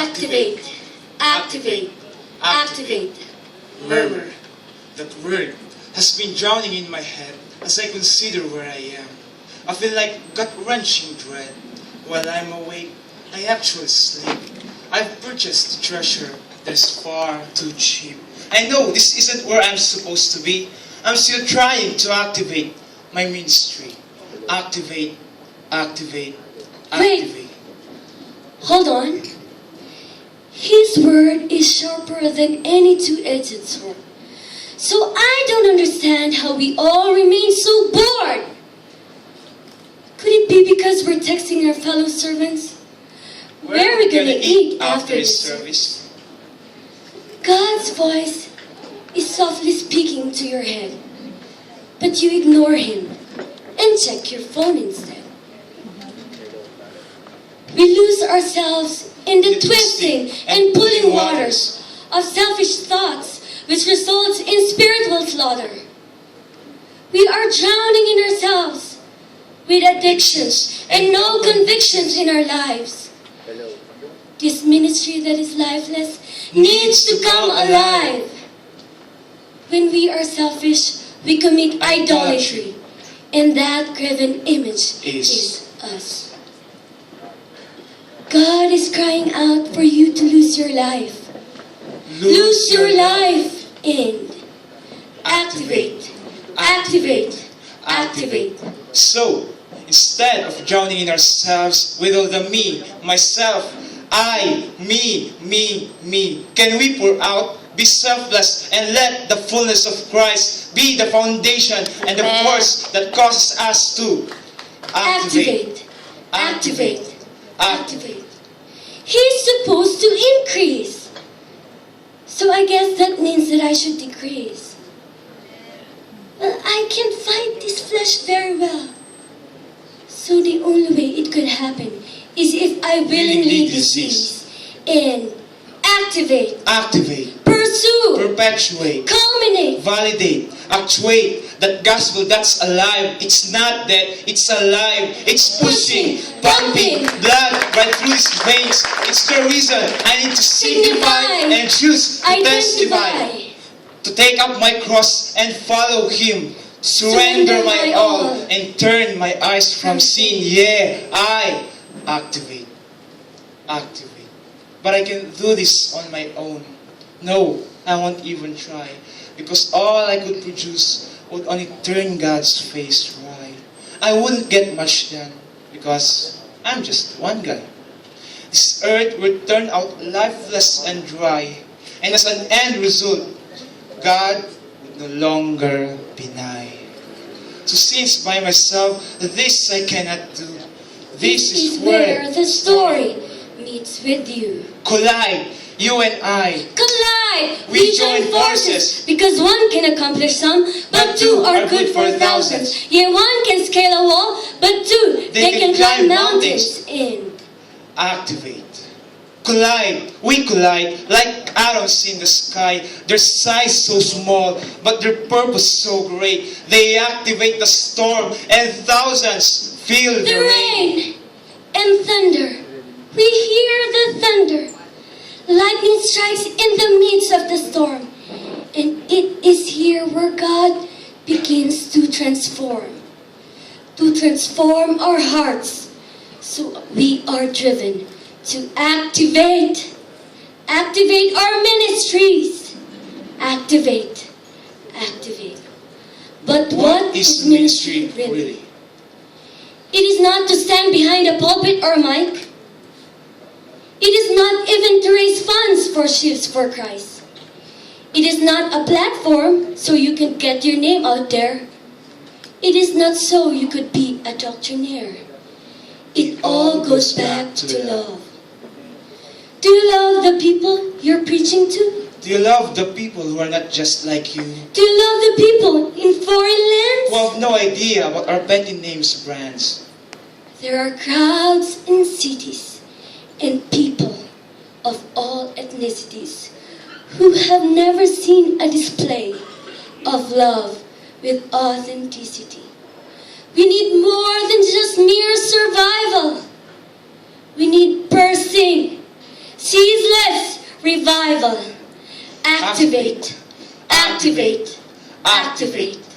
Activate, activate, activate. Murmur. That word has been drowning in my head as I consider where I am. I feel like gut-wrenching dread. While I'm awake, I actually sleep. I've purchased a treasure that is far too cheap. I know this isn't where I'm supposed to be. I'm still trying to activate my ministry. Activate, activate, activate. Hold on. His word is sharper than any two-edged sword. So I don't understand how we all remain so bored. Could it be because we're texting our fellow servants? Where are we gonna eat after this service? God's voice is softly speaking to your head, but you ignore him and check your phone instead. We lose ourselves in the twisting and pulling waters of selfish thoughts, which results in spiritual slaughter. We are drowning in ourselves with addictions and no convictions in our lives. This ministry that is lifeless needs to come alive. When we are selfish, we commit idolatry, and that graven image is us. God is crying out for you to lose your life. Lose your life in activate, activate, activate. So, instead of drowning in ourselves with all the me, myself, I, me, can we pour out, be selfless, and let the fullness of Christ be the foundation and the force that causes us to Activate, activate, activate. He's supposed to increase. So I guess that means that I should decrease. Well, I can fight this flesh very well. So the only way it could happen is if I willingly disease and activate, activate, pursue, perpetuate, culminate, validate, actuate that gospel that's alive. It's not dead, it's alive. It's pushing, pumping blood right through his veins. It's the reason I need to signify and choose to testify. To take up my cross and follow him. Surrender my all and turn my eyes from sin. Yeah, I activate. Activate. But I can do this on my own. No, I won't even try. Because all I could produce would only turn God's face dry. I wouldn't get much done because I'm just one guy. This earth would turn out lifeless and dry. And as an end result, God would no longer be nigh. So since by myself, this I cannot do. This is where the story meets with you. Collide, you and I. Collide! We join forces. Because one can accomplish some, but two are good for thousands. Yeah, one can scale a wall, but two, they can climb mountains in. Activate. Collide. We collide like atoms in the sky. Their size so small, but their purpose so great. They activate the storm and thousands feel the rain and thunder. We hear the thunder. Lightning strikes in the midst of the storm. And it is here where God begins to transform. To transform our hearts. So we are driven to activate. Activate our ministries. Activate. Activate. But what is ministry really? It is not to stand behind a pulpit or mic. It is not even to raise funds for Ships for Christ. It is not a platform so you can get your name out there. It is not so you could be a doctrinaire. It all goes back to love. Do you love the people you're preaching to? Do you love the people who are not just like you? Do you love the people in foreign lands? Who have no idea what our petty names brands? There are crowds in cities and people of all ethnicities who have never seen a display of love with authenticity. We need more than just mere survival. We need bursting, seas Revival. Activate. Activate. Activate.